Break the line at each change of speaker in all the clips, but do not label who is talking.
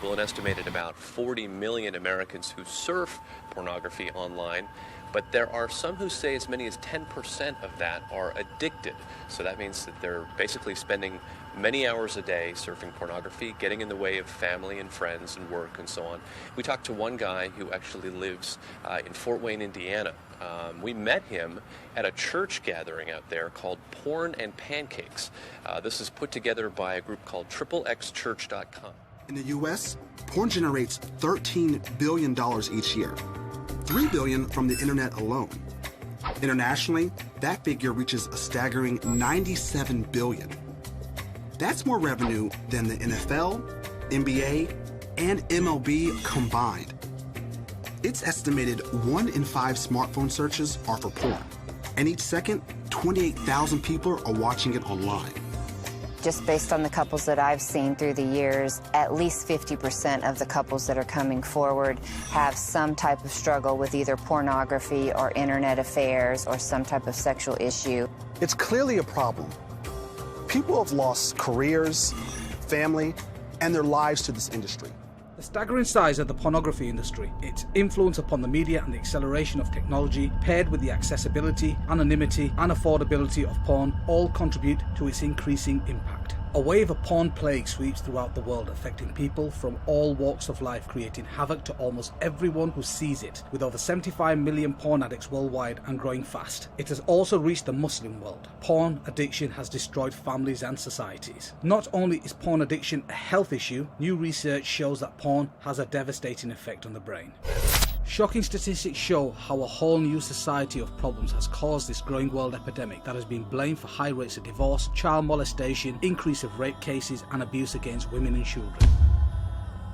people, an estimated about 40 million Americans who surf pornography online. But there are some who say as many as 10% of that are addicted. So that means that they're basically spending many hours a day surfing pornography, getting in the way of family and friends and work and so on. We talked to one guy who actually lives in Fort Wayne, Indiana. We met him at a church gathering out there called Porn and Pancakes. This is put together by a group called XXXchurch.com.
In the U.S., porn generates $13 billion each year. $3 billion from the internet alone. Internationally, that figure reaches a staggering $97 billion. That's more revenue than the NFL, NBA, and MLB combined. It's estimated 1 in 5 smartphone searches are for porn, and each second, 28,000 people are watching it online.
Just based on the couples that I've seen through the years, at least 50% of the couples that are coming forward have some type of struggle with either pornography or internet affairs or some type of sexual issue.
It's clearly a problem. People have lost careers, family, and their lives to this industry.
The staggering size of the pornography industry, its influence upon the media and the acceleration of technology, paired with the accessibility, anonymity and affordability of porn, all contribute to its increasing impact. A wave of porn plague sweeps throughout the world, affecting people from all walks of life, creating havoc to almost everyone who sees it, with over 75 million porn addicts worldwide and growing fast. It has also reached the Muslim world. Porn addiction has destroyed families and societies. Not only is porn addiction a health issue, new research shows that porn has a devastating effect on the brain. Shocking statistics show how a whole new society of problems has caused this growing world epidemic that has been blamed for high rates of divorce, child molestation, increase of rape cases and abuse against women and children.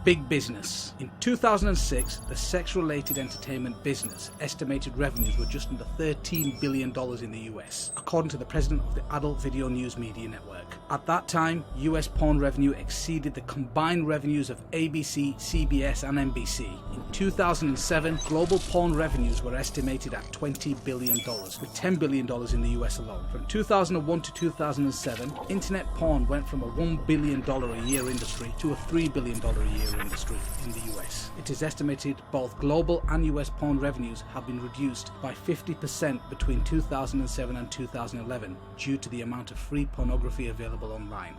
Big business. In 2006, the sex-related entertainment business estimated revenues were just under $13 billion in the US, according to the president of the Adult Video News Media Network. At that time, US porn revenue exceeded the combined revenues of ABC, CBS, and NBC. In 2007, global porn revenues were estimated at $20 billion, with $10 billion in the US alone. From 2001 to 2007, internet porn went from a $1 billion a year industry to a $3 billion a year industry in the US. It is estimated both global and US porn revenues have been reduced by 50% between 2007 and 2011 due to the amount of free pornography available online.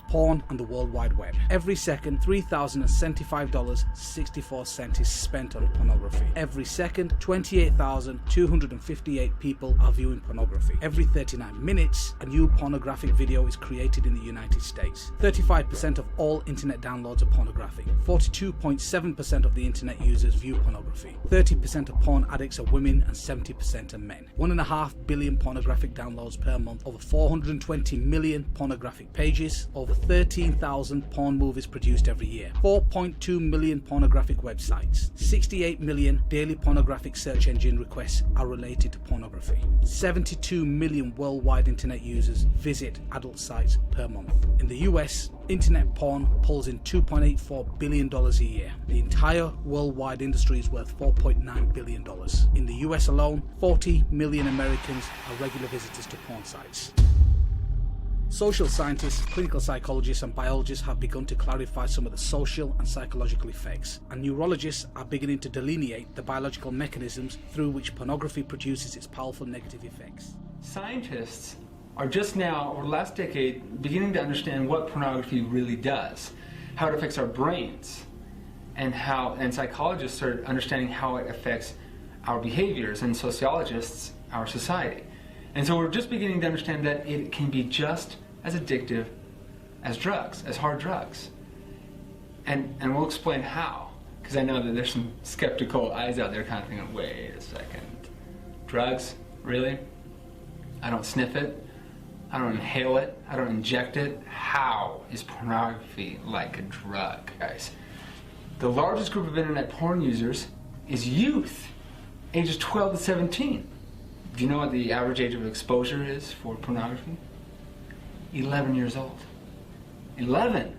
Porn and the World Wide Web. Every second, $3,075.64 is spent on pornography. Every second, 28,258 people are viewing pornography. Every 39 minutes, a new pornographic video is created in the United States. 35% of all internet downloads are pornographic. 42.7% of the internet users view pornography. 30% of porn addicts are women and 70% are men. 1.5 billion pornographic downloads per month. Over 420 million pornographic pages. Over 13,000 porn movies produced every year, 4.2 million pornographic websites, 68 million daily pornographic search engine requests are related to pornography, 72 million worldwide internet users visit adult sites per month. In the US, internet porn pulls in $2.84 billion a year. The entire worldwide industry is worth $4.9 billion. In the US alone, 40 million Americans are regular visitors to porn sites. Social scientists, clinical psychologists and biologists have begun to clarify some of the social and psychological effects, and neurologists are beginning to delineate the biological mechanisms through which pornography produces its powerful negative effects.
Scientists are just now, over the last decade, beginning to understand what pornography really does, how it affects our brains, and psychologists are understanding how it affects our behaviors, and sociologists, our society. And so we're just beginning to understand that it can be just as addictive as drugs, as hard drugs. And we'll explain how, because I know that there's some skeptical eyes out there kind of thinking, wait a second, drugs? Really? I don't sniff it, I don't inhale it, I don't inject it. How is pornography like a drug, guys? The largest group of internet porn users is youth, ages 12 to 17. Do you know what the average age of exposure is for pornography? 11 years old. 11!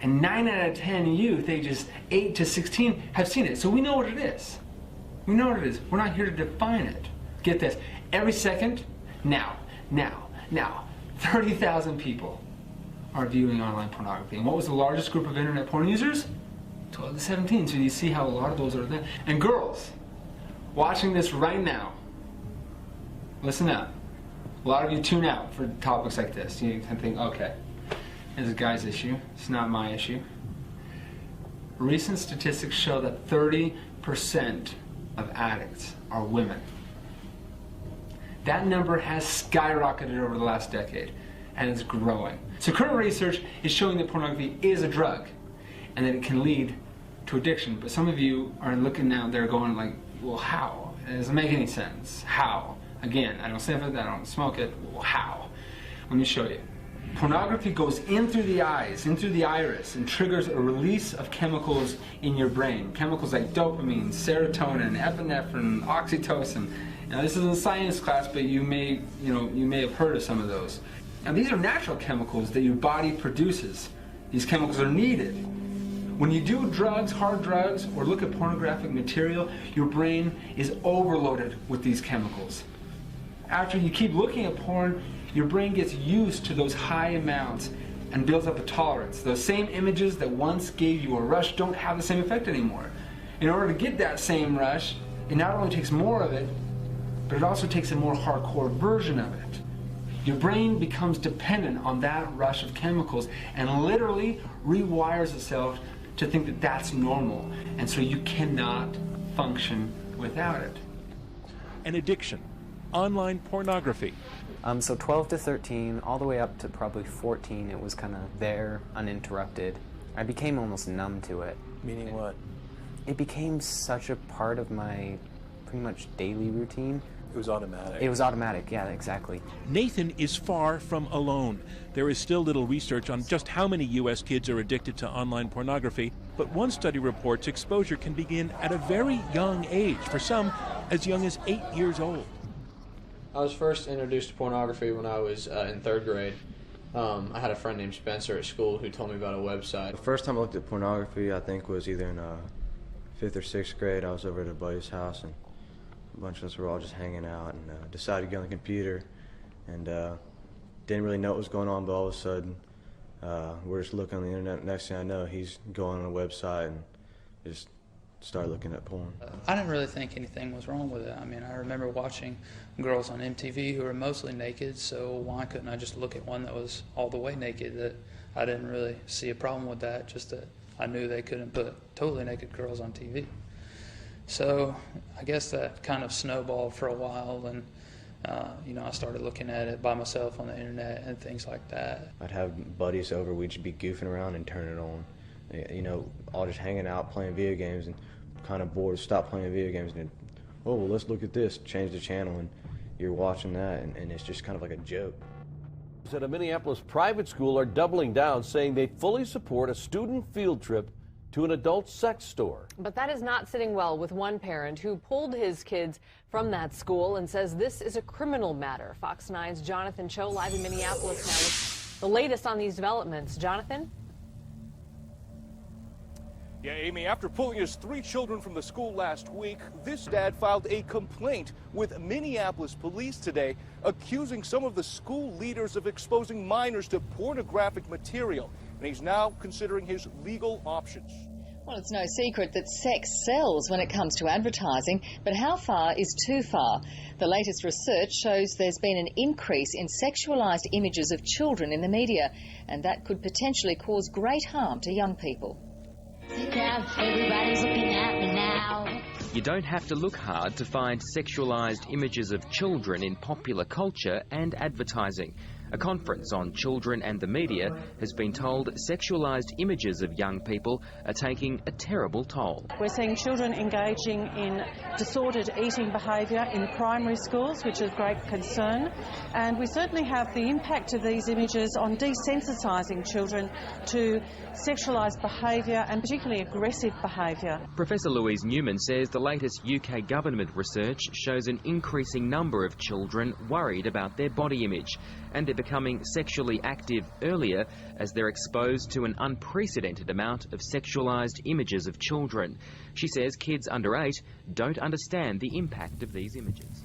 And 9 out of 10 youth ages 8 to 16 have seen it. So we know what it is. We know what it is. We're not here to define it. Get this. Every second, now, 30,000 people are viewing online pornography. And what was the largest group of internet porn users? 12 to 17. So you see how a lot of those are there. And girls, watching this right now, listen up. A lot of you tune out for topics like this. You can think, okay, it's a guy's issue. It's not my issue. Recent statistics show that 30% of addicts are women. That number has skyrocketed over the last decade, and it's growing. So current research is showing that pornography is a drug, and that it can lead to addiction. But some of you are looking out there going like, well, how? It doesn't make any sense. How? Again, I don't sniff it, I don't smoke it. Well, how? Let me show you. Pornography goes in through the eyes, in through the iris, and triggers a release of chemicals in your brain. Chemicals like dopamine, serotonin, epinephrine, oxytocin. Now this is a science class, but you may have heard of some of those. Now these are natural chemicals that your body produces. These chemicals are needed. When you do drugs, hard drugs, or look at pornographic material, your brain is overloaded with these chemicals. After you keep looking at porn, your brain gets used to those high amounts and builds up a tolerance. Those same images that once gave you a rush don't have the same effect anymore. In order to get that same rush, it not only takes more of it, but it also takes a more hardcore version of it. Your brain becomes dependent on that rush of chemicals and literally rewires itself to think that that's normal. And so you cannot function without it.
An addiction, online pornography.
So 12 to 13, all the way up to probably 14, it was kind of there, uninterrupted. I became almost numb to it.
Meaning what?
It became such a part of my pretty much daily routine.
It was automatic.
It was automatic, yeah, exactly.
Nathan is far from alone. There is still little research on just how many U.S. kids are addicted to online pornography, but one study reports exposure can begin at a very young age, for some as young as 8 years old.
I was first introduced to pornography when I was in 3rd grade. I had a friend named Spencer at school who told me about a website.
The first time I looked at pornography, I think, was either in 5th or 6th grade. I was over at a buddy's house, and a bunch of us were all just hanging out and decided to get on the computer, and didn't really know what was going on, but all of a sudden we're just looking on the internet. Next thing I know, he's going on a website and just started looking at porn.
I didn't really think anything was wrong with it. I mean, I remember watching girls on MTV who were mostly naked, so why couldn't I just look at one that was all the way naked? That I didn't really see a problem with that, just that I knew they couldn't put totally naked girls on TV. So I guess that kind of snowballed for a while, and I started looking at it by myself on the internet and things like that.
I'd have buddies over, we'd just be goofing around and turn it on. All just hanging out, playing video games, and kind of bored, stop playing video games, and oh, well, let's look at this, change the channel, and you're watching that, and it's just kind of like a joke.
At a Minneapolis private school are doubling down, saying they fully support a student field trip to an adult sex store.
But that is not sitting well with one parent who pulled his kids from that school and says this is a criminal matter. Fox 9's Jonathan Cho live in Minneapolis now with the latest on these developments. Jonathan?
Yeah, Amy, after pulling his 3 children from the school last week, this dad filed a complaint with Minneapolis police today, accusing some of the school leaders of exposing minors to pornographic material. And he's now considering his legal options.
Well, it's no secret that sex sells when it comes to advertising, but how far is too far? The latest research shows there's been an increase in sexualised images of children in the media, and that could potentially cause great harm to young people.
Everybody's looking at me now. You don't have to look hard to find sexualised images of children in popular culture and advertising. A conference on children and the media has been told sexualised images of young people are taking a terrible toll.
We're seeing children engaging in disordered eating behaviour in primary schools, which is of great concern. And we certainly have the impact of these images on desensitising children to sexualised behaviour and particularly aggressive behaviour.
Professor Louise Newman says the latest UK government research shows an increasing number of children worried about their body image, and they're becoming sexually active earlier as they're exposed to an unprecedented amount of sexualised images of children. She says kids under 8 don't understand the impact of these images.